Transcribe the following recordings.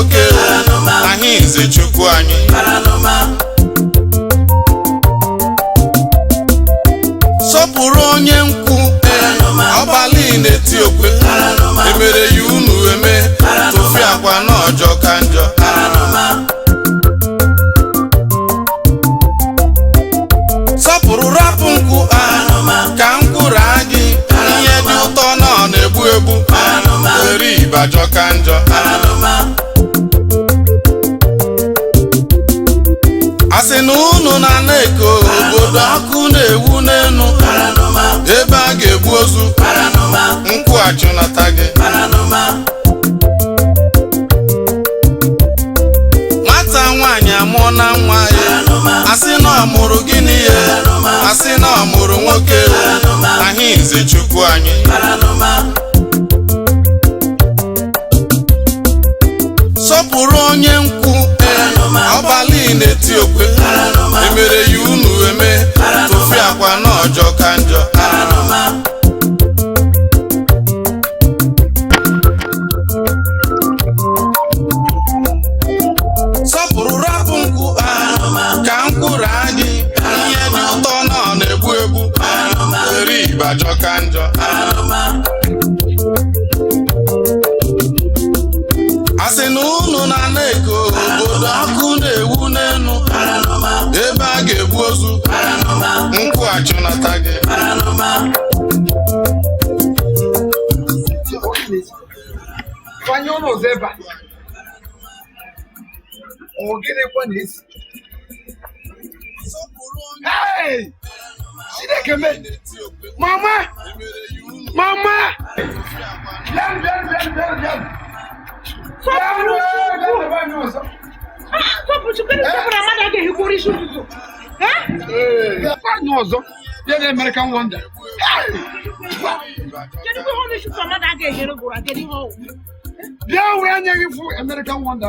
nwoke anyị nze Chukwu anyị sọpụrụ onye nkwu ọbalị na-eti okwe emere ya unu eme tụfịa akwa n'ọjọ ka njọ sọpụrụ rapụ nkwụ ka nkwụrụ gị ihe dị ụtọ nọ na-egbu egbu were ịbajọ ka njọ asị na unu na-eko obodo ọkụ na-ewu n'enu ebe a ga-egbu ozu nkwụ achụnata gị nwata nwaanyị amụọ na nwa ya asị na ọ mụrụ gịnị ya asị na ọ mụrụ nwoke anyị nze Chukwu anyị sọpụrụ onye nkwu ọbalị na-eti okwe emere ya unu eme tụfịa akwa n'ọjọ ka njọ sọpụrụ rapụ nkwụ ka nkwụrụ gị ihe dị ụtọ nọ na-egbu egbu were ịbajọ ka njọ asị na unu na-eko obodo ọkụ na-ewu n'enu ebe a ga-egbu ozu nkwụ achụnata gị Mama! American Wonder. Yeah, we're hanging for American Wonder.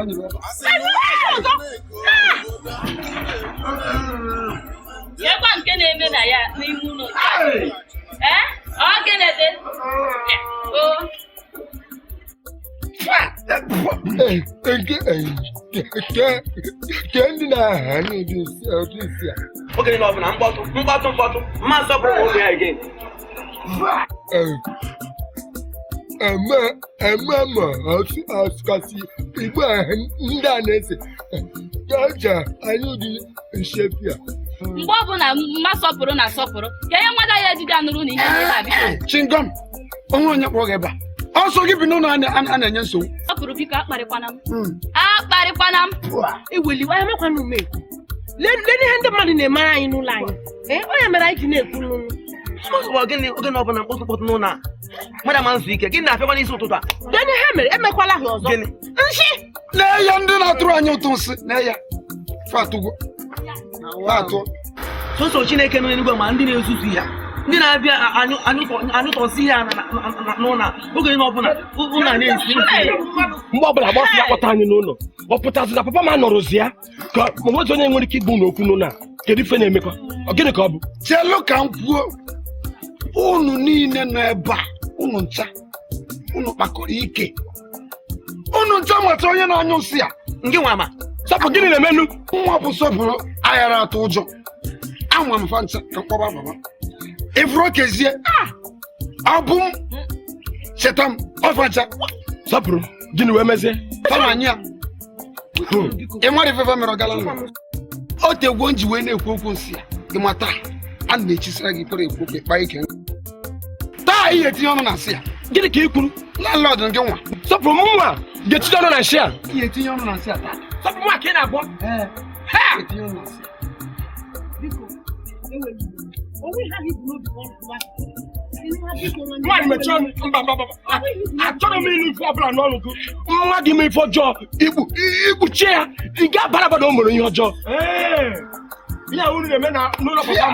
Mgbe ọbụla mma sọpụrụ na sọpụrụ ka ihe nwada ya ejide anụrụ na ihe ndị na-abịa Chingom onye kpọrọ gị ebe a ọsọ gị bi n'ụlọ a na-enye nsogbu sọpụrụ biko akparịkwana m iweliwa ya mekwana ume lee ihe ndị mmadụ na-emere anyị n'ụlọ anyị onye mere anyị ji na-ekwu gịnị ọbụla mkpọtụ n'ụlọ a mmadụ ama nzu ike gịnị na-afịakwa n'isi ụtụtụ a gịnị ha mere emekwala ha ọzọ nshi lee ya ndị na-atụrụ anyị ụtụ nsị lee ya fatụgo sọsọ Chineke nọ n'eluigwe ma ndị na-ezuzu ya ndị na-abịa anyụtọsi ya n'ụlọ oge ọbụla ụlọ na-esi mgbe ọbụla gbasị ya kpọta anyị n'ụlọ ọ pụtasị na papa m anọrọzi ya ka nwezi onye nwere ike igbu n'okwu n'ụlọ a kedu ife na-emekwa gịnị ka ọ bụ chelu ka m kwuo unu niile nọ ebe a unu ncha unu kpakọrọ ike unu ncha nweta onye na-anyụ nsị ya nke nwa ma sọpụ gịnị na-emenu nwa bụ sọpụrụ aghara atụ ụjọ anwa m fa ncha ka mkpọba baba ifuru okezie ọ bụ m cheta m ọfancha sọpụrụ gịnị wee mezie fama anyị ya ị nwere ifefe mere ọgala nna o tegwo nji wee na-ekwu okwu nsị ya gị mata a na-echisara gị kwere ekwu okwu ịkpa ike taa ihe etinye ọnụ na nsị ya gịnị ka ị kwuru landlord nke nwa sọpụrụ m nwa ga-etinye ọnụ na nsị a ihe etinye ọnụ na nsị a taa sọpụrụ nwa ka ị na-agwọ etinye ọnụ na nsị nwaanyị mechie ọnụ mba achọrọ m ịnụ ife ọbụla n'ọnụ gị nwa gị mee ife ọjọọ ikpuchie ya ị ga-abara bada o mere ihe ọjọọ ihe unu na-eme n'ụlọ papa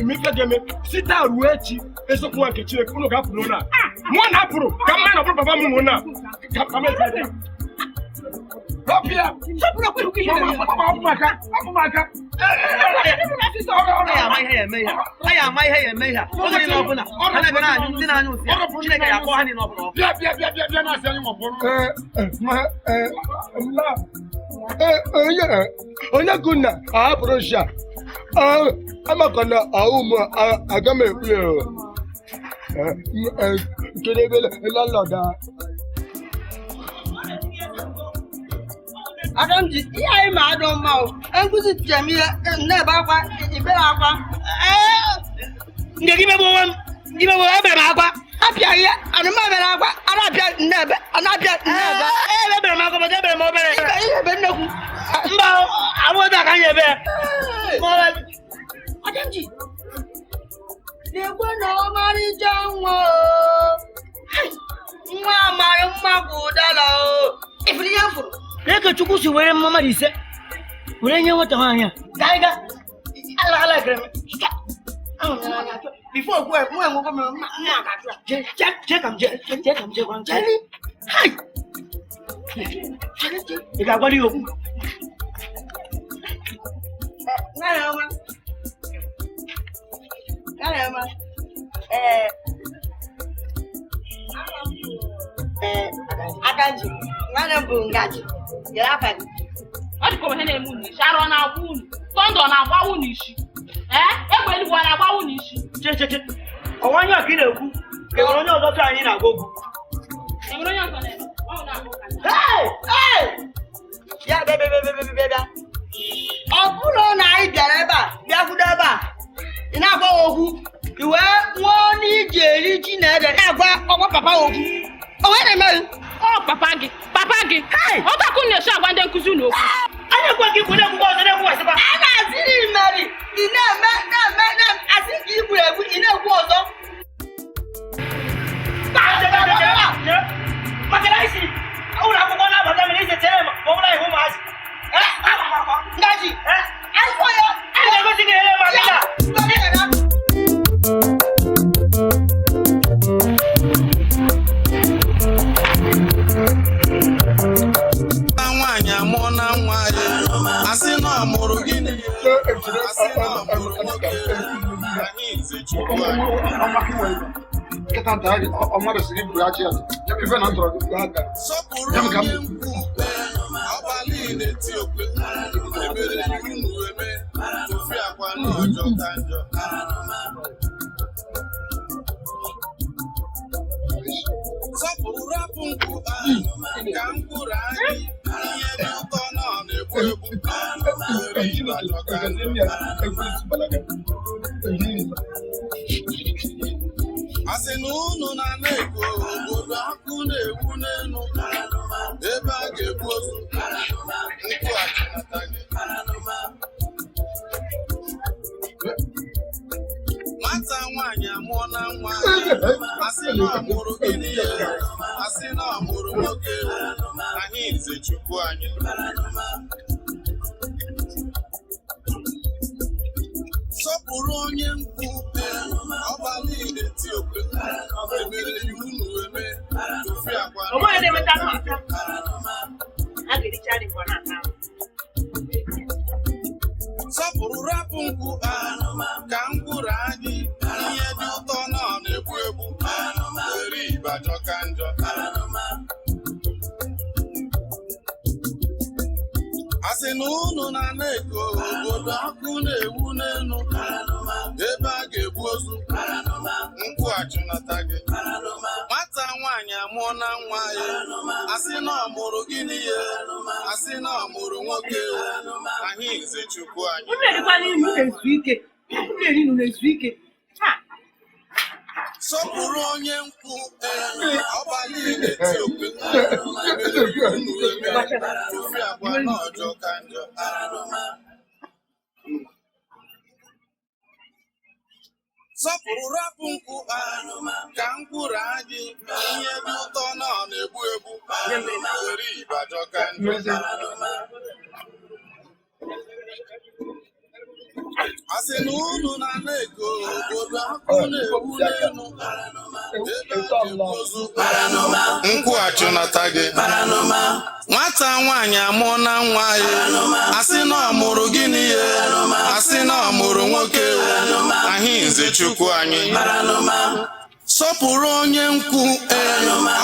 m ife ga-eme site ruo echi eziokwu nwa nke Chineke unu ga-apụ n'ụlọ a mụ na apụrụ ka mma na ọbụrụ papa m nwụ na Rapia! Apumaka! onye kunna ahapụrụ sha amakọna ahụmụ aga m ekwu kedebe lalọda Adamji, ihe anyị ma adọ mma o. Nkụzi tijem ihe na-ebe akwa ibere akwa. Ndị gị mebe onwe m, gị mebe ebere m akwa. Apịa ihe, anụma bere akwa, a na-apịa nnebe, a na-apịa nnebe. Ebere m akwa, ma ebere m obere. Ihe ebe nnekwu. Mba, abụghị aka anyị ebe. Adamji, na-ekwe na ọmarịcha nwa o. Nwa amaghị mma bụ ụdara o. Ifuru ihe m furu. Eke Chukwu si were mmadụ ise were nye nwata nwaanyị a. Ka anyị gaa. Ala ekere m. Before okwu ekwu enwekwa m mma ga-atụ. Jee ka m jee gwa ntị. Ị ga-agwara ya okwu. Adanji, nwanne m bụ ngaji. Yere afa gị. Ọ dịka ihe na-eme unu isi, arụ ọ na-agba unu, tọndọ na-agba unu isi. Egbe eluigwe ọ na-agba unu isi. Che. Ọwa onye ọka ị na-ekwu, ka enwere onye ọzọ tụ anyị na-agwa okwu. Enwere onye ọzọ na-eme, ọ na-agba ụka. Ya bịa. Ọ bụrụ na anyị bịara ebe a, bịakwudo ebe a, ị na-agwa okwu, i wee nwụọ n'iji eri ji na ede na-agwa ọgwa papa okwu. O wee na-emeghị. Ọ papa gị. Ọ takụ na-esi agwa ndị nkụzi unu okwu. Anyị ekwe ka ikwu na-ekwu ọzọ na-ekwu ọsịba. A na-azịrị imeri, ị na-eme asị ka igwu egwu, ị na-ekwu ọzọ. Maka na isi ụlọ akwụkwọ na-abata mere ise chere ma ọ bụla ihu ụmụazị. Ngaji, akwụkwọ ya. A na-egosi gị ele ma ya. Nwaanyị amụọ na nwa ya asị na ọ mụrụ gịnị asị na ọ mụrụ nwoke anyị nze Chukwu sọpụrụ onye nkwu ọbalị na-eti okwe ebere unu eme ofi akwa n'ọjọọ ka njọ sọpụrụ rapụ nkwu ka mkpụrụ anyị ihe dị ụtọ nọ na-egbu asị na unu na-ana ego obodo akụ na-egbu n'elu ebe a ga-egbu ozu nkwu achịnata gị nwata nwaanyị amụọ na nwa asị na ọ mụrụ gịnị ya asị na ọ mụrụ nwoke anyị nze Chukwu anyị sọpụrụ onye nkwu ọbalị na-eti okwe emere iwu unu eme ofi akwa sọpụrụ rapụ nkwu ka mkpụrụ anyị ihe dị ụtọ nọ na-egbu egbu eri ịbajọ ka njọ asị na unu na-ana ego obodo akụ na-ewu n'elu ebe a ga-egbu ozu nkwu achụnata gị nwata nwaanyị amụọ na nwa ya asị na ọ mụrụ gịnị ya asị na ọ mụrụ nwoke anyị nze Chukwu anyị sọpụrụ onye nkwu ọbalị na-eti okwe unu eme ofi agwa n'ọjọọ ka njọ sọpụrụ rapụ nkwu ka mkpụrụ anyị ihe dị ụtọ nọ na-egbu egbu were ịbajọ ka njọ asị na unu na-ana ego obodo akụ na-ewu n'elu nkwụ achụnata gị nwata nwaanyị amụọ na nwa ya asị na ọ mụrụ gịnị ya asị na ọ mụrụ nwoke anyị nze chukwu anyị sọpụrụ onye nkwu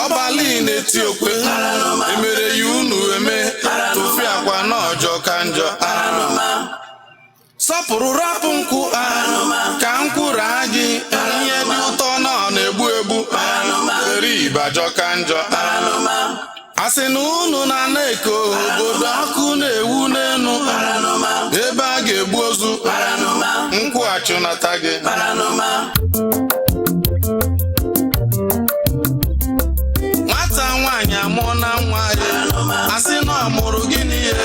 ọbalị na-eti okwe emere ya unu eme tụfi akwa n'ọjọ ka njọ sọpụrụ rapụ nkwụ ka nkwụrụ gị ihe dị ụtọ na ọ na-egbu egbu eri ibajọ ka njọ asị na unu na eko obodo ọkụ na-ewu n'enu ebe a ga-egbu ozu nkwụ achụnata gị nwata nwaanyị amụọ na nwa ya asị na ọ mụrụ gịnị ya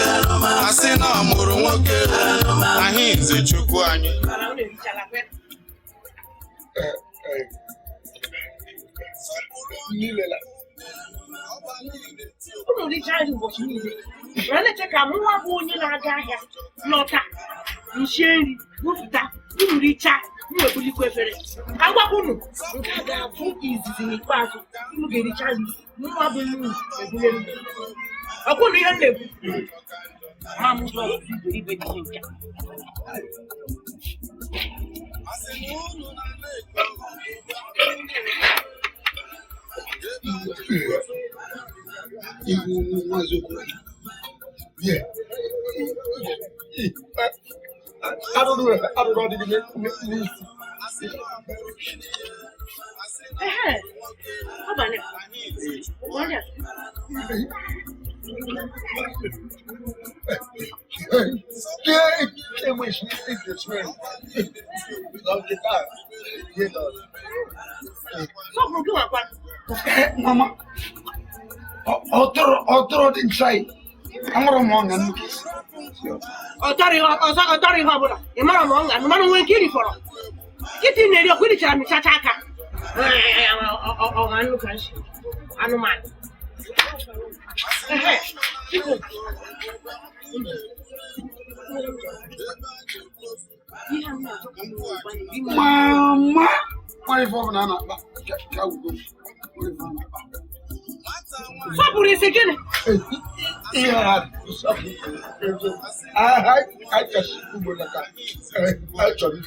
asị na ọ mụrụ nwoke anyị nze chukwu anyị unu richa nri ụbọchị niile were na-eche ka mụnwa bụ onye na-aga ahịa lọta nshie nri wụpụta unu richa mwebulikwa efere ka gwakwa unu nke a ga-abụ izizi n'ikpeazụ unu ga-ericha nri mụnwa bụ unu ebule nri ọkwụ na ihe m na-ekwu ma m ụzọ iberibe dị nke Yeah. I don't know. Mama, otro din sai. Amaro mo nga nuki. Otari ho bula. Imara mo nga, mara nwe kiri foro. Kiti ne rio kwiri chara mi chacha aka. O anu kan shi. Anu man. Mama, why for banana? Ka ugo. Saburi segene. Yeah, I just actually.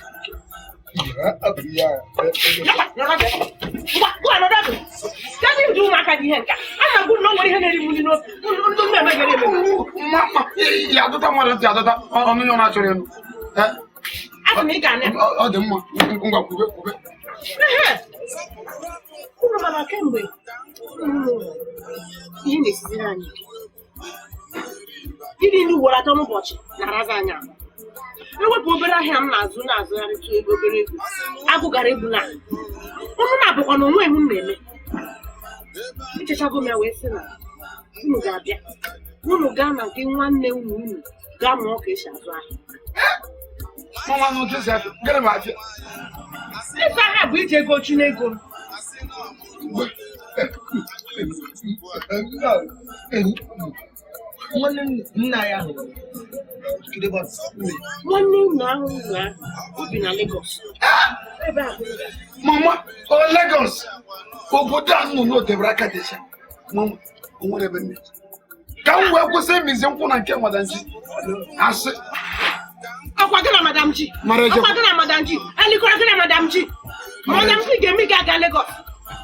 Ịdị ndị ugboro atọ n'ụbọchị na-arazi anya ewepụ obere ahịa m na-azụgharịtụ ego obere ego agụgara egwu na ụnụ na-abụkwa na onwe m na-eme echechago m ya wee sị na unu ga-abịa unu gaa na nke nwanne unu gaa mụọ ka esi azụ ahịa ịzụ ahịa bụ iji ego chi n'ego nwanne nna ya nwanne nna ahụ ya obi na Lagos ebe a Mama, Lagos. Obodo a nọ n'otebere aka dị cha. Mama, o nwere ebe nne. Ka m wee kwụsị imizi nkwụ na nke Madam Ji. Asị. Ọkwa gị na Madam Ji. Ọkwa gị na Madam Ji. Elikọrọ gị na Madam Ji. Madam Ji ga-eme gị aga Lagos.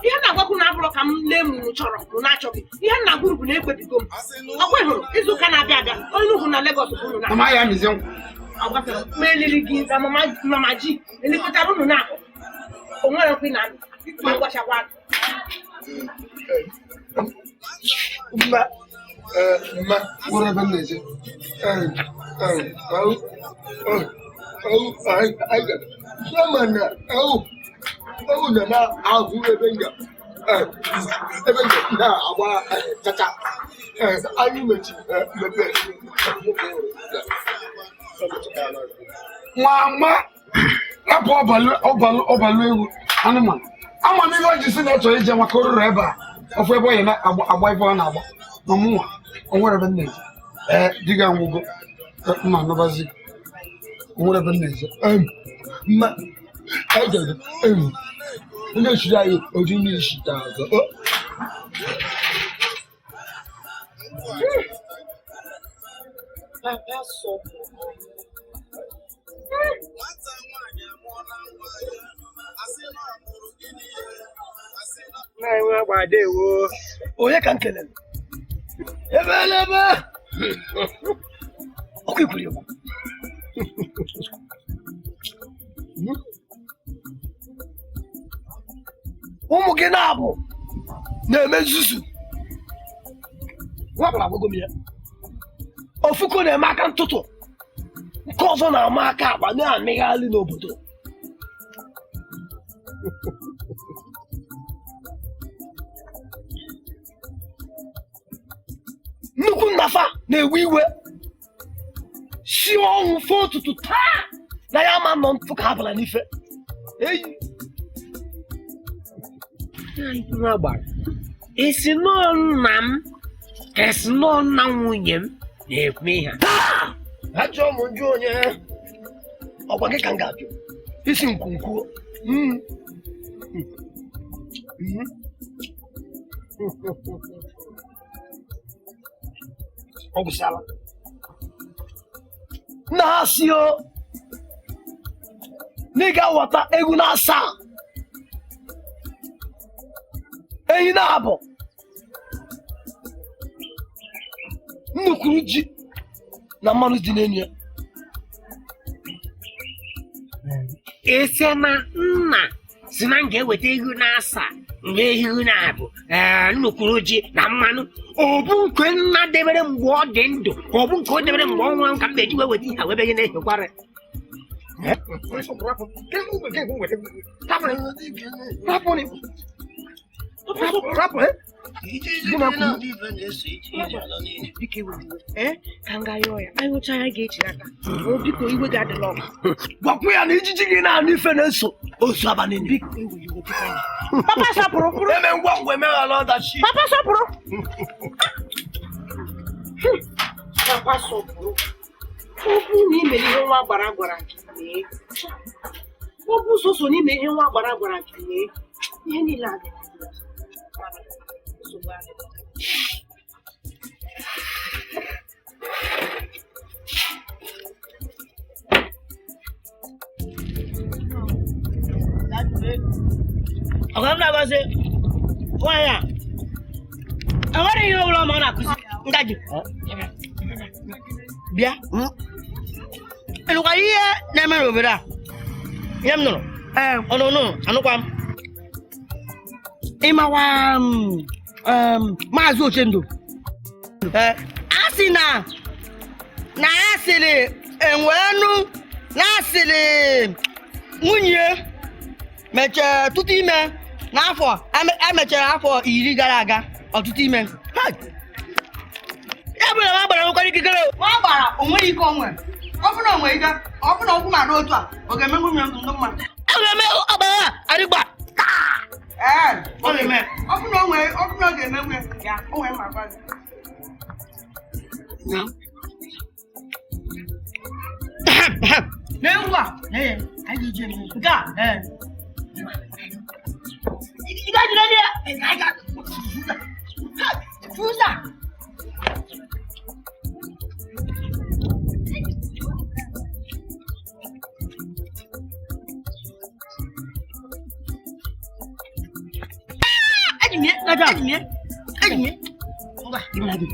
Ihe na-agwakwu na abụrụ ka m lee m chọrọ m na-achọghị. Ihe nna gwuru bụ na ekwebigo m. Ọkwa ịhụrụ izu ụka na-abịa abịa. Onye ugwu na Lagos bụ unu na. Mama ya mizi nkwụ. Ọgbasara m eliri gị na Mama Ji. Elekọtara unu na-akụ. O nwere nkwi na ma gwachakwa. Ma, nwere ebe m na-eje. Na na-ahụ ebe na-agba chacha anyị mechi mepere nwa rapụ ọbalụ ewu anụmanụ ama m ihe o ji si na ọ chọrọ ije maka oruru ebe a ofu ebe onye na-agba ife ọ na-agba na mụnwa o nwere ebe m na-eje diga ngwụgo mma anụbazi o nwere ebe m na-eje mma ndị chiri anyị oji mmiri shita azọ Papa sọ nwata nwaanyị amụọla nwa ya asị na ọ mụrụ gịnị ya asị na na-enwe agbadewo onye ka m kelere ebelebe ọkụ ikwuru egwu ụmụ gị na-abụ na-eme nzuzu nwabara agwago m ya ofuko na-eme aka ntụtụ nke ọzọ na-ama aka akpa na-amịgharị n'obodo nnukwu nnafa na-ewe iwe si ọnwụ fụ ụtụtụ taa na ya ma nọ ntụ ka abala n'ife eyi gbara isi nọ nna m ka esi nọ nna nwunye m na-ekwu ihe taa ajọ ụmụ njụ onye ọgwa gị ka m ga-ajụ isi nkwunkwu ọ gwụsịala nna ha si o na ị ga-aghọta egwu na-asa ehi na-abụ nnukwu ji na mmanụ dị n'enyi ya ese na nna si na m ga-eweta ihu na-asa mgbe ihu na-abụ nnukwuru ji na mmanụ ọ bụ nke nna debere mgbe ọ dị ndụ ka ọ bụ nke o debere mgbe ọ nwụrụ ka m ga-eji wee weta ihe webe gị na-ehekwara ka m gaa yọọ ya anyị hụcha ya ga-echi aka biko iwe ga-adịla ọgụ gwakwa ya na ijiji gị na-anụ ife na-eso ozu abalị papa sọpụrụ eme ngwa ngwa emeghara ọdachi papa sọpụrụ papa sọpụrụ ọ bụ na ime ihe nwa gbara gwara gị mee ọ bụ sọsọ n'ime ihe nwa gbara gwara gị mee ihe niile a ọga m na-agbazi nwaanyị a enwere ihe ọbụla ma ọ na-akụzi ngaji bịa ịnụkwara ihe na-eme n'obodo a ihe m nụrụ ọnụnụ anụkwa m ịmawa maazị Ochendo a sị na ya sịrị enwenu na asịrị nwunye mechara ọtụtụ ime n'afọ emechara afọ 10 gara aga ọtụtụ ime ya bụ na ma gbara nwekwara ikikere ma ọ gbara onweghị ike onwe ọ bụ na onwe ike ọ bụ na okwu mara otu a ọ ga-eme nwunye ndụ ndị mmadụ ọ ga-eme ọgbara adịgba ọ ga-eme ọ bụ na ọ ga-eme nwunye ya o nwere mma gbazi n'ewu a anyị ga-eji eme nke a ị ga-ejire ndị ya Fuza Ajimie, Enggak, gimana lagi?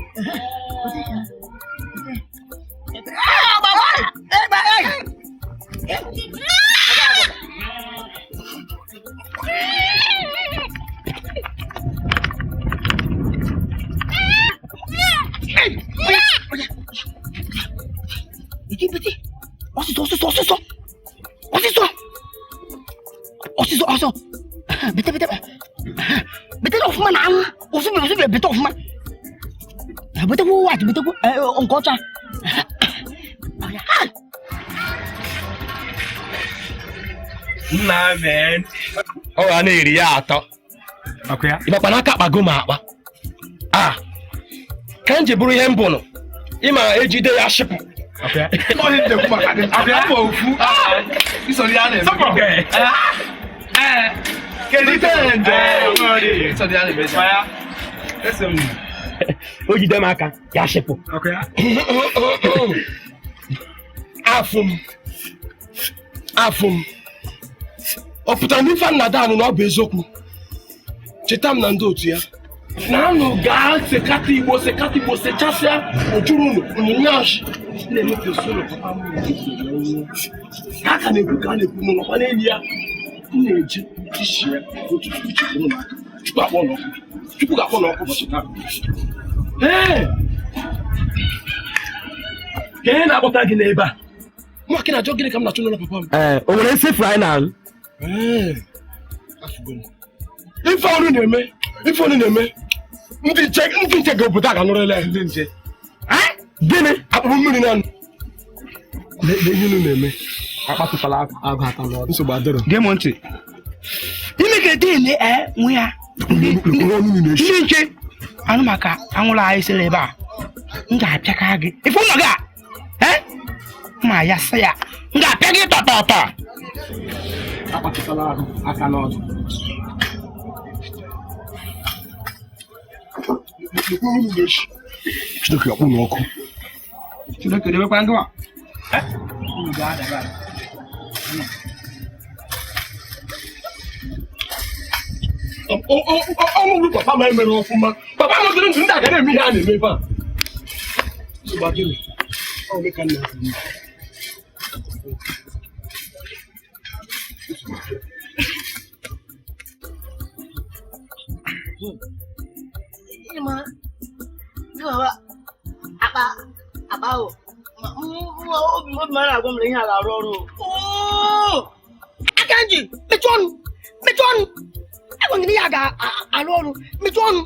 Betul of mana? Betul of mana? Betul what? Betul ongkota. Nah man. Oh ane iri ya atọ. Okay. Iba panaka kpago ma akpa. Ka nje bụrụ ihe mbụnụ. Ịma ejide ya shipụ. Okay. Ọ dị ndekwu maka dị. Abịa afọ ofu. Isori ya na-eme. O jide m aka ya shịpụ afụ m ọ pụtara na ife nna danụ na ọ bụ eziokwu cheta m na ndị otu ya na anụ gaa sekata igbo sechasịa ojuru onyinye ọchị na-emepe usoro papa m ha ka na-ekwu ka a na-ekwu n'ụlọkwa n'elu ya m na-eji isi ya otutu chukwu akpọ n'ọkụ chukwu ga-akpọ n'ọkụ ụbọchị taa ka ihe na-akpọta gị n'ebe a nwa gị na-ajọ gịnị ka m na-achọ n'ụlọ papa m o nwere nsefu anyị na-alụ ife ọrụ na-eme ndị nche ga-obodo a ga-anụrụla ya ndị nche gịnị akpụrụ mmiri na ihe unu na-eme akpatụtala agụ aka n'ọdụ nsogbu adịrọ gee m ntị ime ka ete ele nwe ya ndị nche anụ maka anwụrụ anyị sere ebe a m ga-apịaka gị ife ụlọ gị a ma ya sị ya m ga-apịa gị tọtọtọ akpatụtala agụ aka n'ọdụ Chineke akpụ n'ọkụ Chineke debekwa ndị a ọnwụ papa m emere ọfụma papa m dịrị ndụ ndị aga na-eme ihe a na-eme ebe obi mara agwa m na ihe a ga-arụ ọrụ aka nji mechie ọnụ agwa gị na ihe a ga-arụ ọrụ mechie ọnụ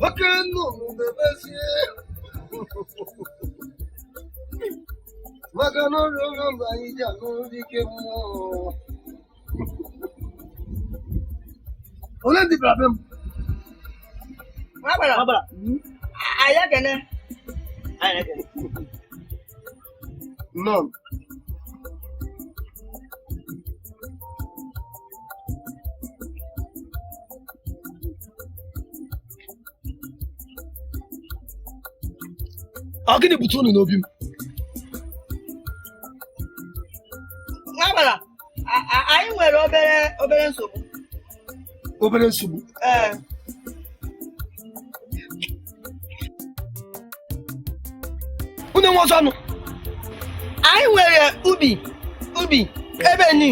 oke nnụnụ bebezie maka na ọrụ ọrụ mgbe anyị ji anụrụ dike mmụọ ole ndị bịara be m anyị ekene nọ ọ gịnị bụtụ unu n'obi m anyị nwere obere nsogbu unu enwe ọzọ ọnụ anyị nwere ubi ebe ni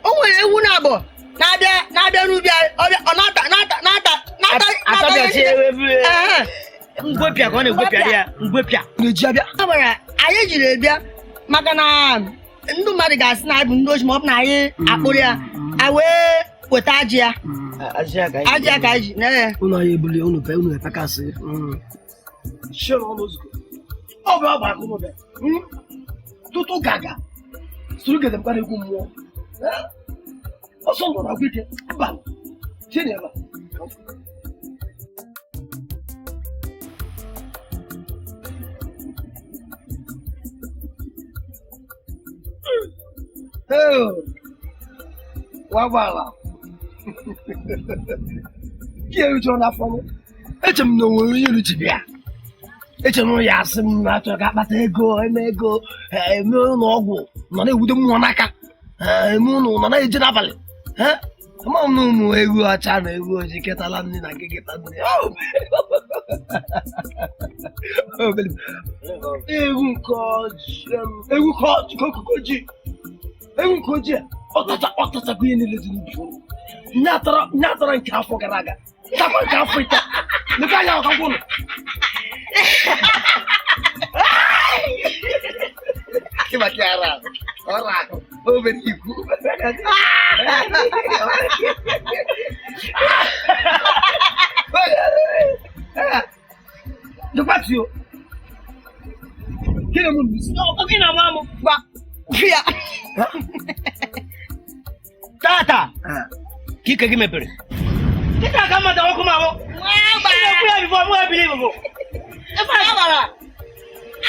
o nwere ewu na-abọ na-abịa n'ubi ọ ngwepịa ka ọ na-egwepịa ya ngwepịa na-eji abịa na-ata anyị jiri bịa maka na ndị mmadụ ga-asị na anyị bụ ndị ochi ma ọ bụ na anyị akpụrụ ya a wee weta ajị ya ka anyị ji ụlọ anyị ebuli unu pe unu etakasị ọ bụ agba akụ mụbịa tụtụ gaga suru gedemkwa na-ekwu mmụọ ọsọ nọ na agwụ ike mba tinyere wagbala gị eruchọrọ n'afọ m eche m na onwere onye ruchi bịa eche m ya asị m na achọrọ ka akpata ego eme ụlọ ọgwụ nọ na-ewude mmụọ n'aka eme ụlọ nọ na-eje n'abalị ama m na ụmụ ewu ọcha na ewu ojii ketala nne na nke keta nne ewu nke ojii ọtachakwa ihe niile dị n'ubi nyatara nke afọ gara aga takwa nke afọ ita leka anya ọkagwụ ụlọ maka ara ọrụ ahụ obere ikwu dụkwatio gịnị mụ n'isi gị na nwa m gba ya tata ka ike gị mepere kịta ka mmadụ ọkụ ma bụ ekwu ya bifo mụ ebili bụ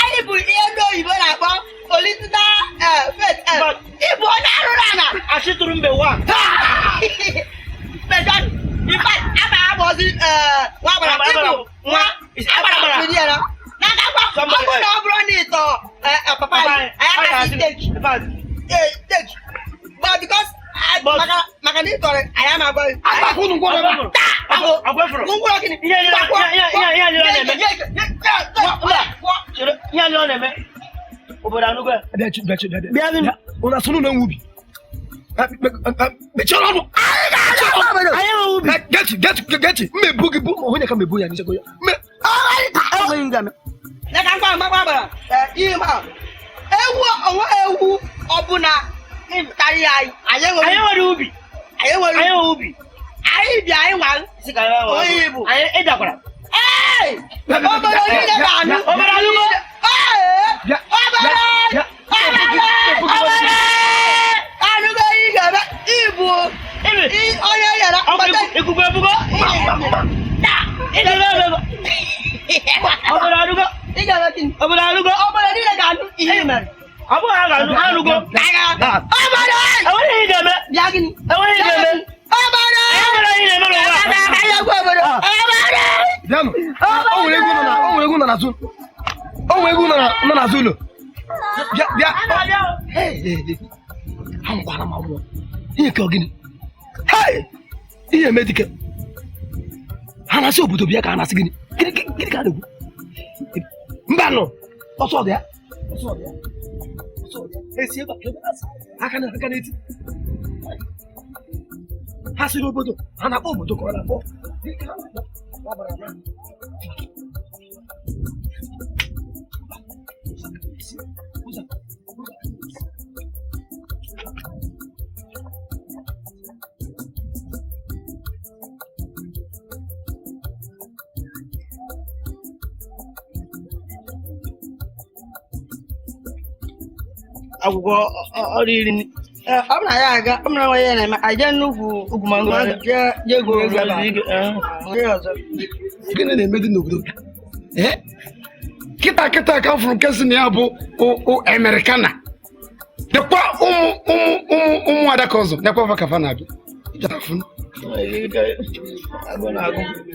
anyị bụ ihe ndị oyibo na-akpọ political faith. Ịbụ onye arụrụ ana. Achịtụrụ mbe wa. Mejan, in fact, aba abọzi nwa gbara ịbụ nwa agbara mmiri ya na. Na-agakwa ọ bụ na ọ bụrụ na ịtọ papa anyị agaghị take. But because maka na ịtọrọ anyị ama agwa gị. Agbakunu ngwọrọ ebe a. Agwefọrọ. Ngwụrọ gịnị? Ihe anyị na-eme. Obodo anụgo ya. Bịa dị ụna sunu na nwubi. Mechie ọnụ. Anyị nwe ubi. Geti. Mmebu gị bụ onye ka mmebu ya n'isego ya. Enweghị nga me. Neka ngwa gbara ihe ma ewu onwe ewu ọbụna ịtarị anyị nwere ubi. anyị nwere ubi anyị bịa anyị nwa onye Igbo Anyị ịdakwara. obodo niile ga-anụ Obodo anụgo. anụgo ihe ga-eme Igbo onye nyere Ikuku ebugo. Obodo anụgo. Obodo anụgo. obodo niile ga-anụ ihe mere Ọ bụghị ha ga-anụ anụgo. obodo Enweghị ihe ga-eme. bịa gịnị Enweghị ihe ga-eme. obodo Enwere ihe na-eme n'ụwa. ayagwa obodo Bịanụ. O nwere egwu nọ n'azụ. O nwere egwu nọ n'azụ ụlọ. Bịa. Ha nkwara ma nwụọ. Ihe ka ọ gịnị? Ihe eme dike. Ha na-asị obodo bịa ka ha na-asị gịnị? Gịnị ka a na-ekwu? Mba nọ. Ọsọ dị ya. Esi ebe aka na-eti. Ha sịrị obodo. Ha na-akpọ obodo ka ọ na-akpọ. Akwụkwọ ọrịrị. ọ bụ na ya aga ọ bụ na ya na-eme aje nnukwu ugwu mango jee gụọ ego ebe a ọzọ Gịnị na-eme dị n'obodo? Kịta ka m fụrụ nke si na ya bụ Amerikana. Dekwa ụmụ ada ka ọzọ dekwa fa kafa na-abịa.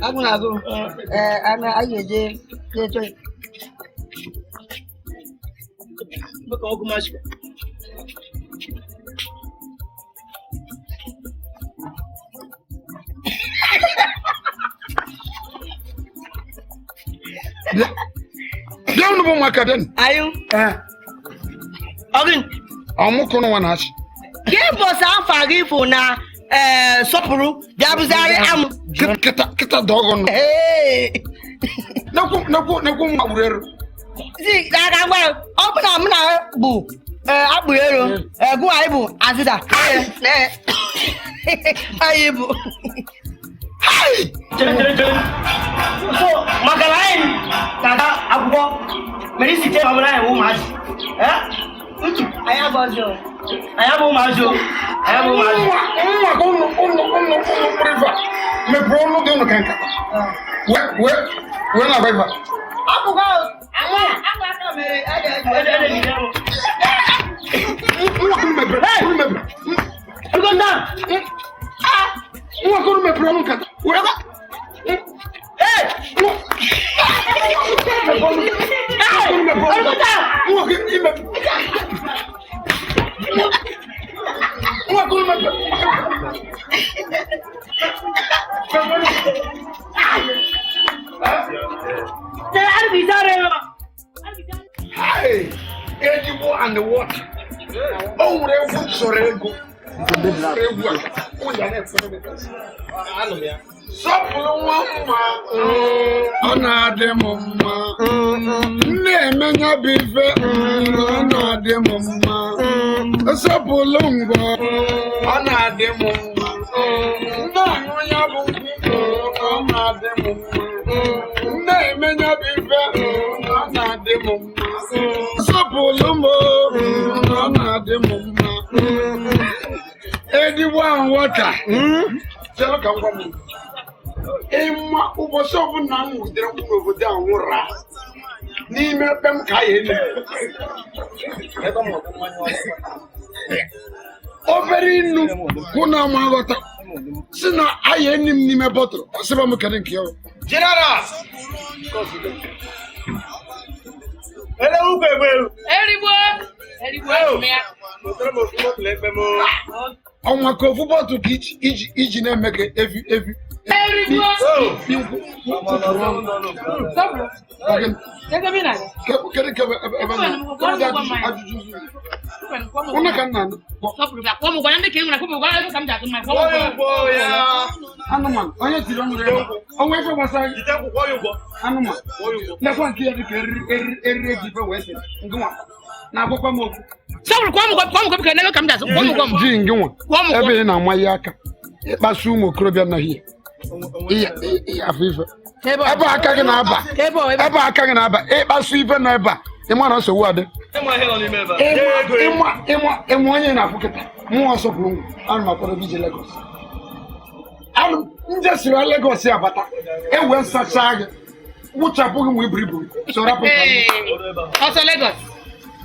agụ na-agụ a ga-eje chọ ọgụ masị. Bịa unu bụ maka den. ayụ ọgịn Ọmụkụ nwa na-achị. gị bụsa afa gị fụ na sọpụrụ bịa bụzarị amụ Kịta dọgọ nọ. Nekwu mma gburu eru. si aka gwa ọ bụ na mụ na bụ akpụrụ ero gụ anyị bụ azịza anyị bụ So, maka na anyị ga-aga akwụkwọ mere isi chee ọbụla anyị bụ ụmụazị. anyị abụọzị Anyị bụ ụmụazị o. Anyị bụ ụmụazị. Nwa ka ụnụ kpụrụ ife a mepụrụ ọnụ dị ụnụ ka nkata. Wee na-agba ife a. akwụkwọ aka mere Nwa ka ụnụ mepere. Ego nda. Nwa ka ụnụ mepere ọnụ nkata. Wee gba. Hey, Edibo and the water. Oh, we're sorry. Sọpụrụ nwa mma ọ na-adị m mma na-emenye bụ ife ọ na-adị m mma sọpụrụ ngwọ ọ na-adị m mma na-aṅụ ya bụ nkwụ ọ na-adị m mma na-emenye bụ ife ọ na-adị m mma sọpụrụ m ọ na-adị m mma Edibo and water. Chere ka ngwa m. Ịma ụbọchị ọbụla m wutere nkwụ n'obodo a nwụra n'ime ebe m ka ya elu obere inu hụ na ama aghọta si na aya enyi m n'ime bọtụlụ ọsịba m kedụ nke ya General! Ele ukwu egbe! Erigbo ya. ọnwa ka ofu bọtụlụ ka iji na-eme ka evi anụmanụ onye tiri ọnụ ọnwa efe gbasara anụmanụ lekwa nke ya dịka eriri eji ife wee sịrị ngịnwa na-agwakwa m okwu ji ngịnwa ebe ị na-ama ya aka ịkpasu ụmụ okorobịa naghị afọ ife ebe aka gị na-aba ịkpasu ife na ebe a ịma na nsogbu adị ịma onye na-afụ kịta mụọ ọsọpụrụ ngwa anụ m akwado ije Lagos nje siri Lagos abata ewe nsacha gị wụchapụ gị ma iburu so rapụ ọsọ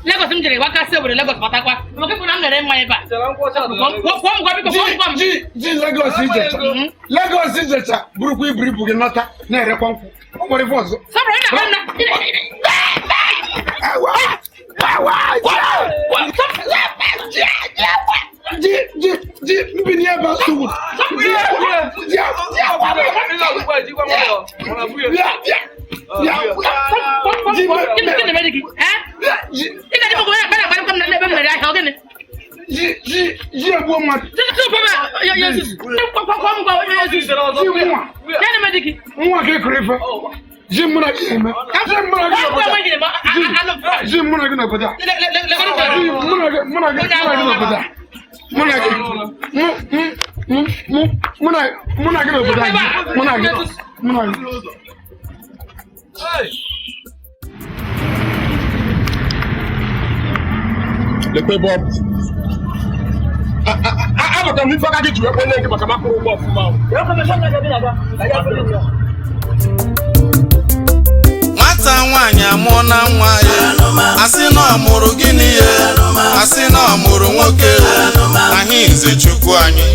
Lagos m jere wakasị obodo Lagos batakwa maka ịpụ na m lere mma ebe a ji Lagos ijecha burukwa ibu gị nọta na-erekwa nkwụ o nwere ife ọzọ ji mbini ebe asụgbu ji egbuo mmadụ nwa ka ịkụrụ ife ji mụ na gị eme ji mụ na gị n'obodo Lekwe Bob. Abata mi faka gitu ekwe na nke maka makuru ụgbọ ọfụma. Nwata nwaanyị amụọ na nwa ya asị na ọ mụrụ gịnị ya asị na ọ mụrụ nwoke anyị nze Chukwu anyị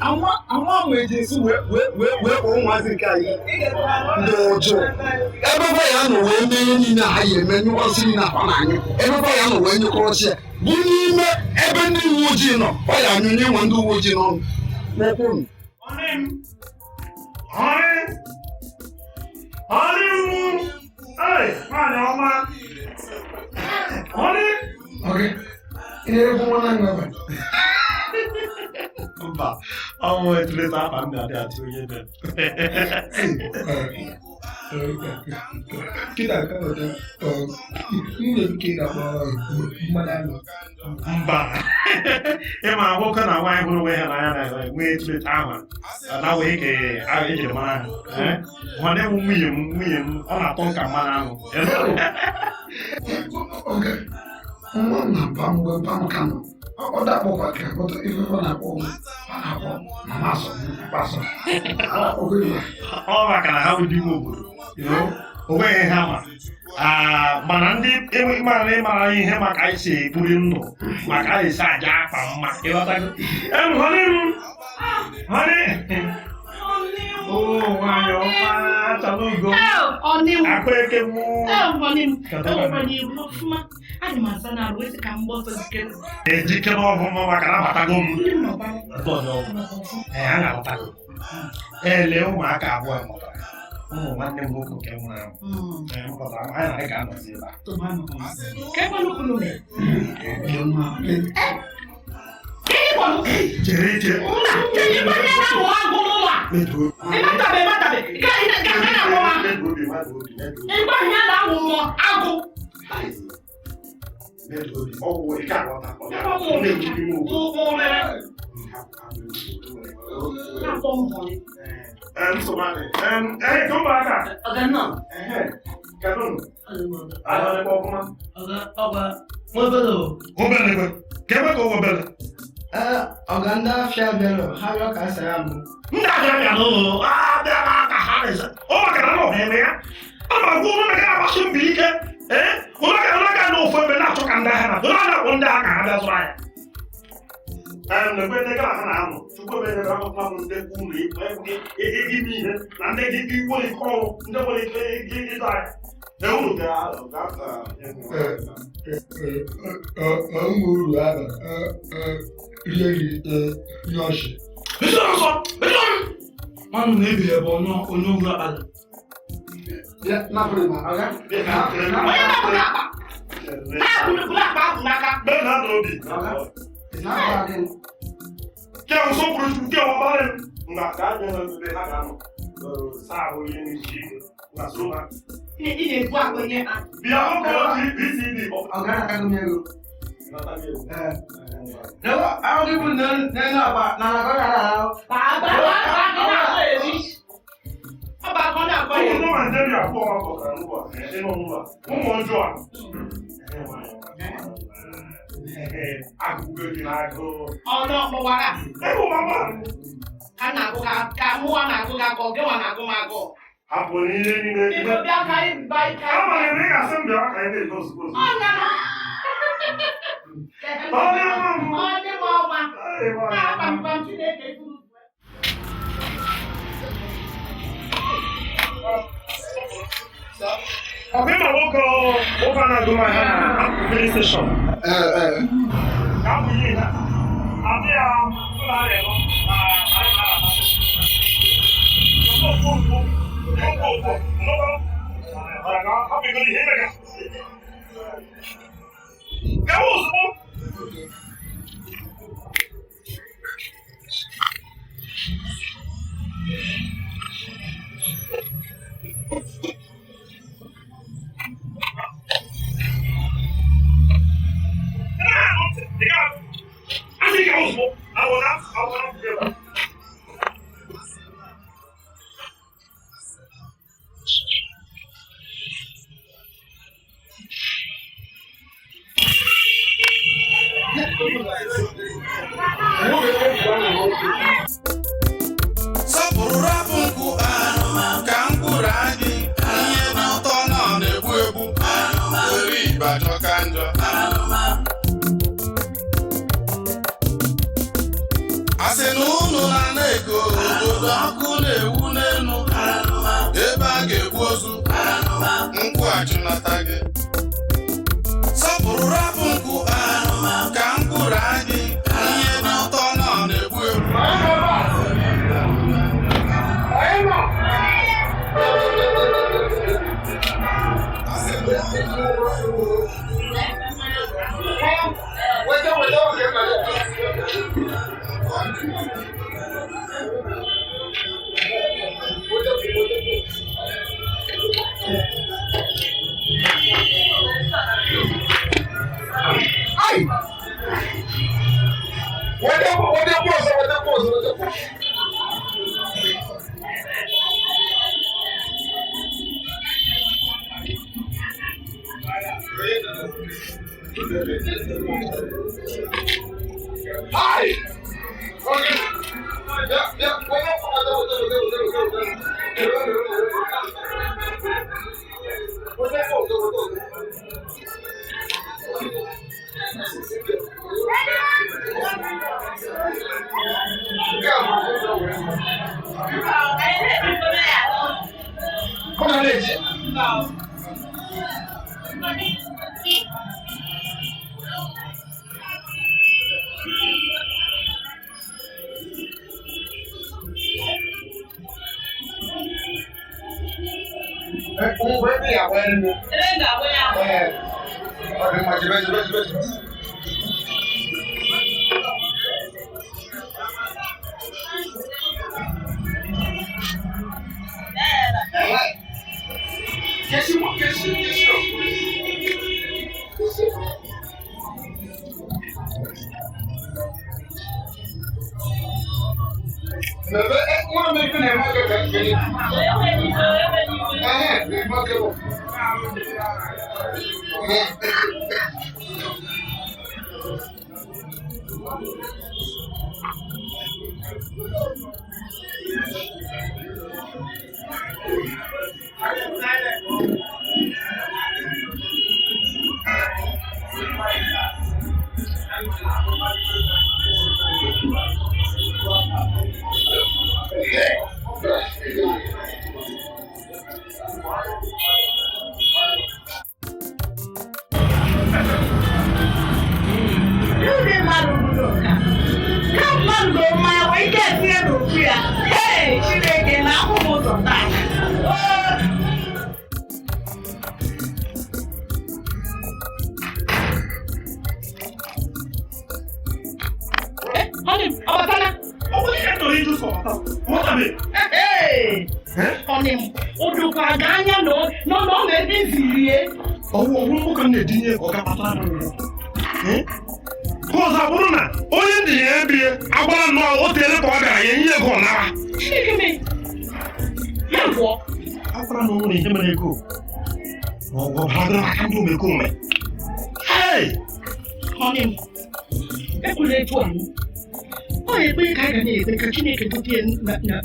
àwọn ọmọ èjèsí wee kpọrọ ụmụazị nke anyị ndị ọjọọ ebebe ya nọ wee mee niile ha ya eme nyụkwasịrị na akpa n'anya ebebe ya nọ wee nyụkọrọchi ya bụ n'ime ebe ndị uwe ojii nọ ọ ya anyụ nye nwe ndị uwe ojii n'ọnụ n'ụkwụnụ Mba, ọnwụ etuleta akpa m ga-adị atụ onye dị. Mba, ịma nwoke na nwaanyị hụrụ onwe ha n'anya na-enwe etuleta ahụ na wee ke ejiri mara ha. Nwanne m nwunye m ọ na-atọ nka mmanụ ahụ. Nwa m na-aba mgbe mka nọ ọ dakpọkwa ka ọtọ ife ọ na-akpọ mama asọ pasọ ọ maka na ha bụ dị ime obodo onweghị ha ma mana ndị enweghị mara ịmara ihe maka anyị si ebuli ndụ maka anyị si aja akpa mma ịghọtago nwaanyị ọma chọrọ ugo akpa eke mụ ejikere ọfụma maka na abatago m a ga-abatago ele ụmụaka abụọ mụtara ụmụ nwanne m nwoke nke nwụrụ anwụ anyị na ga-anọzi ebe a chere chere come back. Okay, no. Kadun. Ada apa kuma? Apa? Mobile. Mobile. Kema ko mobile? Oganda fiabelo. Hayo ka sayamu. Nda fiabelo. Ada ka harisa. O makana no heme ya. Ama go na ka ba sumbike. Una ka no fo be na to kanda hana. Una onda ka hada so aya. Nebe ka na amu. Tuko be na ko ma nde kuri. E mi ne. Na nde ki wo ni ko. Nde wo ni ki dai. Não, Mano, maybe a bono or no brother. Yeah, not for Ini buat punya. biar kalau di sini, Agak akan menyeru. Lalu aku pun nanya apa? Nana kau dah Apa kau nak kau? kamu tu mana dia apa kan lupa, ini lupa, kamu mau jual? Aku pergi aku. Oh no, mau warak. Mama. Kan aku kamu anak kau, dia anak aku. Apa ni? Ibu biar kain baik kain. Kamu ni asam biar kain ni terus. Oh no. Oh ni mama. Pam sini ke dulu. Oke, mau ke mana rumah police station? Kamu ini nak? Apa yang keluar itu? Thank you. asị na unu na ego obodo ọkụ na-ewu n'elu ebe a ga-egbu ozu nkwụ achụnata gị sọpụrụ rapụ nkwụ ka mkpụrụ anyị ihe dị ụtọ nọ na-egbu egbu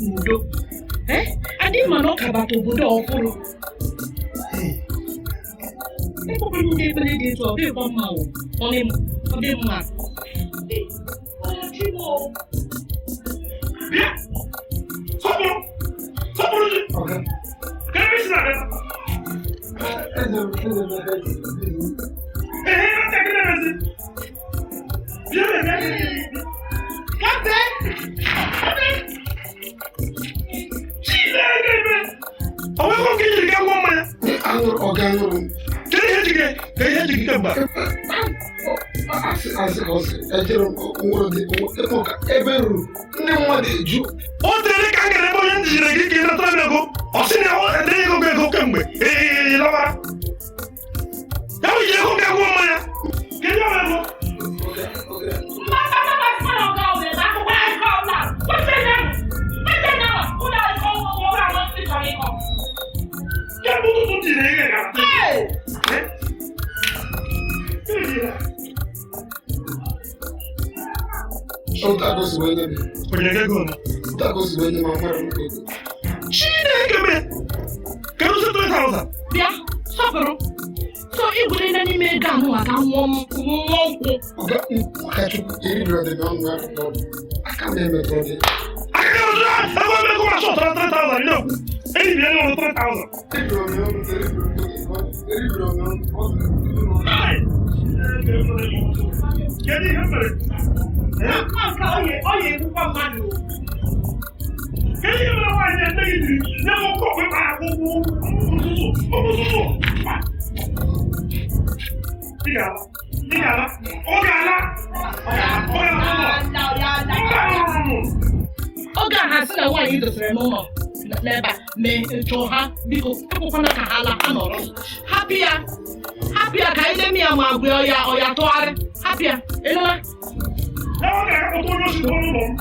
n'udo adịghị ma na ọ kabata obodo ọhụrụ ekpokpere ndị ekpere dị etu ọ dịkwa mma ọ dị mma ebe ruru ndị mmadụ eju o tere ka ngere ebe onye njire gị ka ị natara ego ọ sị na ede ego gị ego kemgbe lọwara ya bụ ji ego ga-agwọ mmanya kedu ọrụ ego ya bụ ụtụtụ jiri ego ga-ata Chineke me! Kedu 3,000? Bịa, sọpụrụ. So igwere na n'ime ego ahụ maka nwa nkwụ. Maka chukwu iri bịara dị n'ọnụ ya n'ọdụ. Aka m na-emetọ dị. Aka m na-emetọ ego ego ma shọtara 3,000 na-ekwu. Enyi bịa n'ọrụ 3,000. Kedu ihe mere? Nke ọ ya egbukwa mmadụ. Kedu ihe mere nwaanyị na-ete gị jiri nye m ụkwụ okwe kpara akwụkwọ ụtụtụ? Ị ga-ala. Ọ ga-ala. Oge a ha sị na nwaanyị dosere n'ụlọ n'ebe a mee chọọ ha biko ekwekwana ka ha la anọrọ. Hapụ ya ka anyị leme ya ma agwa ọya tụgharị. Hapụ ya elena. Ọ ga-akpọta onye osi n'ụlọ m.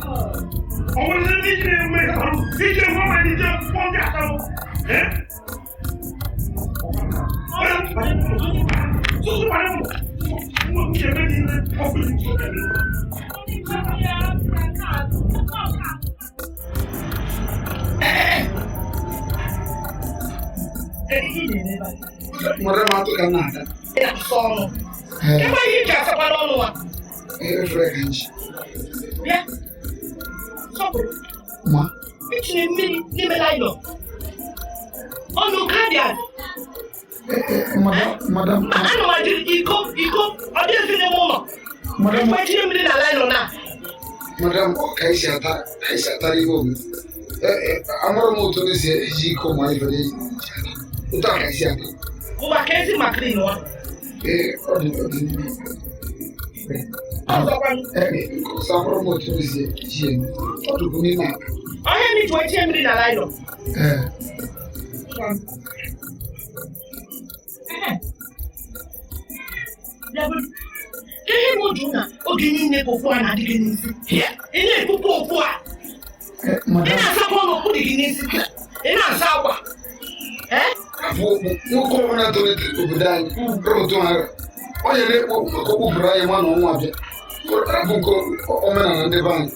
Ọ nwere ndị iji na-enwe arụ iji enwe nwaanyị ije kwụkwọ ndị asalụ. Mọdụ m atụ ka m na-aga. Ebe ihe iji asakwara ọnụ nwa. Efere ka nji. Bịa. Sọpụrụ. Ma. Itinye mmiri n'ime laịlọn. Ọnụ kadịa. Madam. Ana m ajiri iko ọ dị ezi n'ime ụlọ. Mgbe tinye mmiri na laịlọn a. Madam, ka isi atara ihe omume. Amụrụ m otu esi eji iko ma ifere eji ata. Otu a ka isi ata. Ngwa ka ezi makrin nwa. Ọ dị nkọsa amụrụ m otu esi eji eme. Ọ dụbụ n'ime akpa. Onye ndị ji tinye mmiri na laịlọn. Ihe m jụ na oge niile bụ okwu a na-adịghị n'isi. Ị na-ekpukpu okwu a. Ị na-asakwa ọnụ okwu dị gị n'isi. Ị na-asa akwa. Nwoke ọbụla tolitere obodo anyị rụtụ ha ọ nyere ekpo maka okpupụrụ anyị nwa na ọnwa abịa abụ nke omenala ndị be anyị.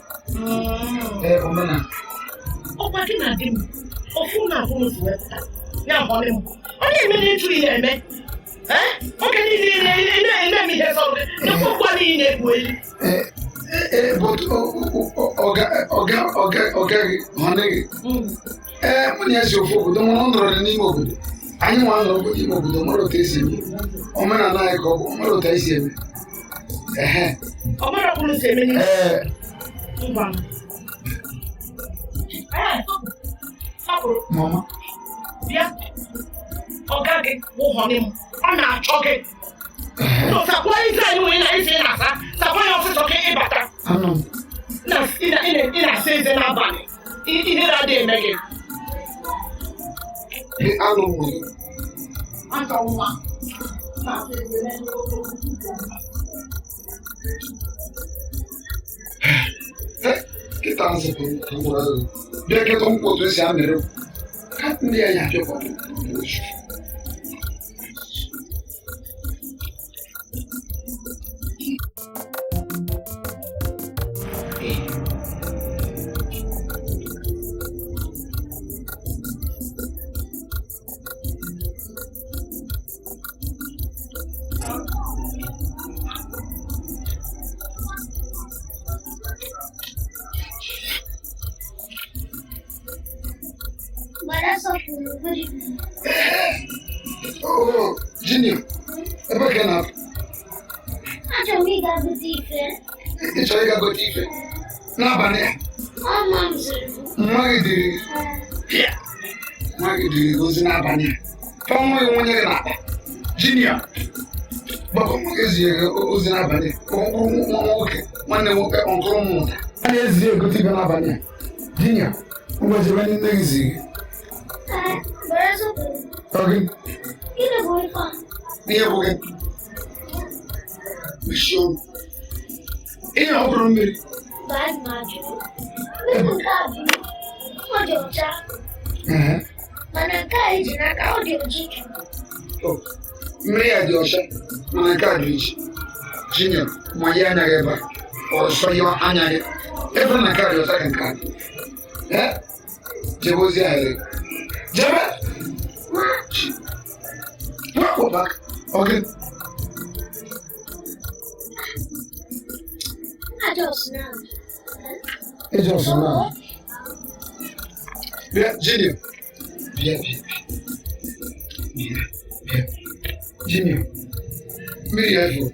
Omenala. Ọkwa gị na di m ofu na-abụ m si wepụta ya họrị m. Onye eme n'ịtụ ihe eme. Oge niile na-eme ihe sọrọ nyekwa ụkwa niile na-egbu elu. Ọga gị nwanne gị nwunye ya si ofu obodo mana ọ nọrọ n'ime obodo anyị nwa nọrọ n'ime obodo mara otu esi eme omenala anyị ka ọ bụ mara otu anyị si eme. Ọ mara ọbụla si eme n'isi. Ngwa sapụrụ mama bịa ọga gị bụ họrị m ọ na-achọ gị. Sakwa isi anyị nwere na isi na-asa sakwa ya ọsịsọ gị ịbata. Ị na-asa eze n'abalị ihe na-adị eme gị. Anụ nwere. Aka nwa. Kita nzipụ mkpụrụ azụ bịa kịta mkpụ otu esi amịrị ka ndị anyị apịakwa Junior, ebe ka na-apụ? Achọrọ m ịga gote ife. Ị chọrọ ịga gote ife? N'abalị a? Mama m ziri m. Nwa gị dịrị ozi n'abalị a. Fa nwa gị nwunye gị na-akpa. Junior, gbakọ nwa gị zie gị ozi n'abalị a. Ka ọ bụrụ nwa nwoke, nwanne nwoke, ọ nkụrụ m ụda. A na-ezi egote ife n'abalị a. Junior, ụbọchị ebe nne gị zi gị. Okay. Gịnị bụ ife a? Ihe bụ gị? Mechie ọnụ. Ihe ọ bụrụ mmiri. Baa m ajụ. Mmiri nke a bụ ọ dị ọcha. Mana nke a eji n'aka ọ dị oji. Mmiri ya dị ọcha mana nke a dị oji. Junior, ma ihe anya gị ebe a. Ọsọ ihe anya gị. Ebe na nke a dị ọcha ka nke a dị. Jebe ozi ahịrị. Jebe! Welcome back. Okay. I just know. It's just now. Yeah, Junior. Yeah. Junior. Mmiri efu.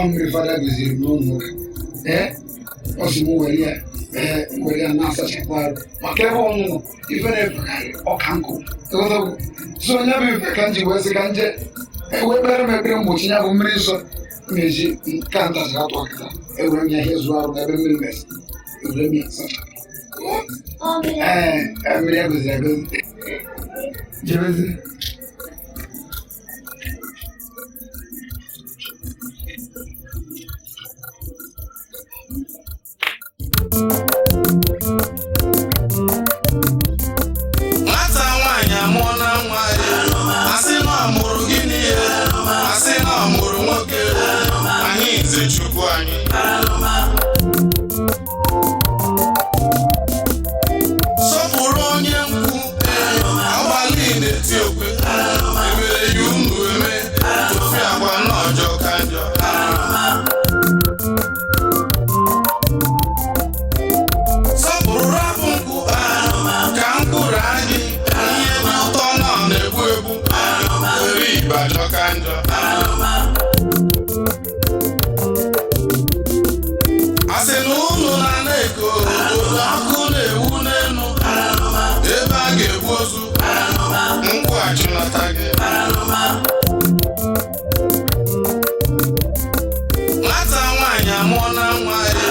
Mmiri fada goziri n'ụmụ ụka. Ozugbo were ya na-asachapụ arụ. Maka ebe ọnụnụ, ife na-efekarị ọka nkụ. So onye bụ ife ka nji wee sị ka nje wee kpere m ekpere mgbochi ya bụ mmiri nsọ na-eji ka ntasịrị atụ akịta ewere m ya ihe zụọ arụ n'ebe mmiri mesi ewere m ya asachapụ. Mmiri agoziri agozi. Jebezi. Nwata nwaanyị amụọla nwa ya, asị na ọ mụrụ gịnị ya, asị na ọ mụrụ nwoke, anyị nze Chukwu anyị. Sọpụrụ onye nkwu, agbalị na-eti okwe, emere ya unu eme, tụfee agwa n'ọjọọ ka njọ. Sọpụrụ rapụ nkwụ, ka mkpụrụ anyị, ihe dị ụtọ nọ na-egbu egbu, were ibe ajọ ka njọ. Asị na unu na eko obodo ọkụ na-ewu n'elu, ebe a ga-egbu ozu, nkwụ achụnata gị. Nwata nwaanyị amụọla nwa ya,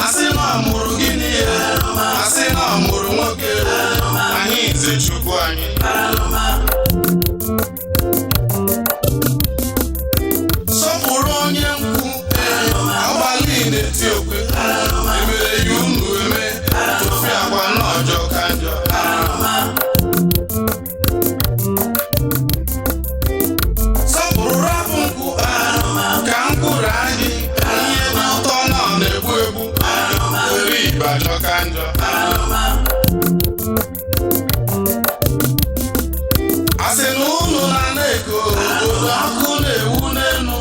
asị na ọ mụrụ gịnị ya, asị na ọ mụrụ nwoke, anyị nze Chukwu anyị. Sọpụrụ onye nkwu, agbalị na-eti okwe, emere ya unu eme, tụfee agwa n'ọjọọ ka njọ. Sọpụrụ rapụ nkwụ, ka mkpụrụ anyị, ihe dị ụtọ nọ na-egbu egbu, were ibe ajọ ka njọ. Asị na unu na eko obodo ọkụ na-ewu n'elu,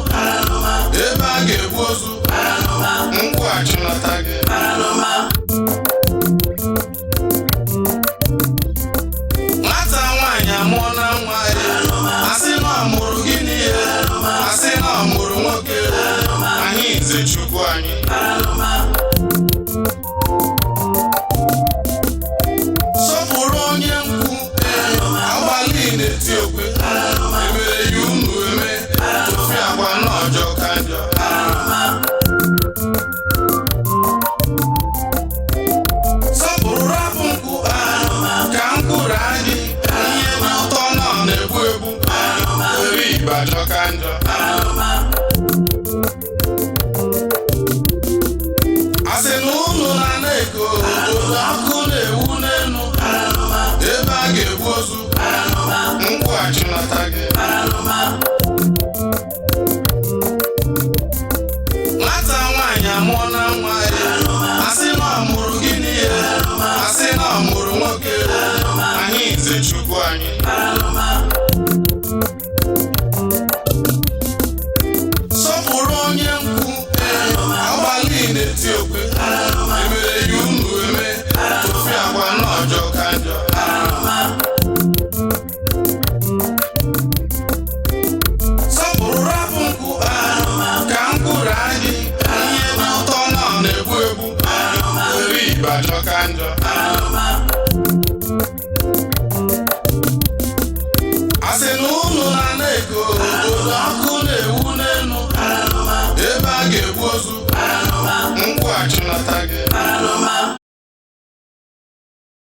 ebe a ga-egbu ozu, nkwụ achụnata gị. Nwata nwaanyị amụọla nwa ya, asị na ọ mụrụ gịnị ya, asị na ọ mụrụ nwoke, anyị nze Chukwu anyị. Sọpụrụ onye nkwu, agbalị na-eti okwe, emere ya unu eme, tụfee agwa n'ọjọọ ka njọ. Sọpụrụ rapụ nkwụ, ka mkpụrụ anyị, ihe dị ụtọ nọ na-egbu egbu, were ibe ajọ ka njọ. Asị na unu na eko obodo ọkụ na-ewu n'elu, ebe a ga-egbu ozu, nkwụ achụnata gị. Nwata nwaanyị amụọla nwa ya, asị na ọ mụrụ gịnị ya, asị na ọ mụrụ nwoke, anyị nze Chukwu anyị. Sọpụrụ onye nkwu, agbalị na-eti okwe, emere ya unu eme, tụfee agwa n'ọjọọ ka njọ. Sọpụrụ rapụ nkwụ, ka mkpụrụ anyị, ihe dị ụtọ nọ na-egbu egbu, were ibe ajọ ka njọ. Asị na unu na eko obodo ọkụ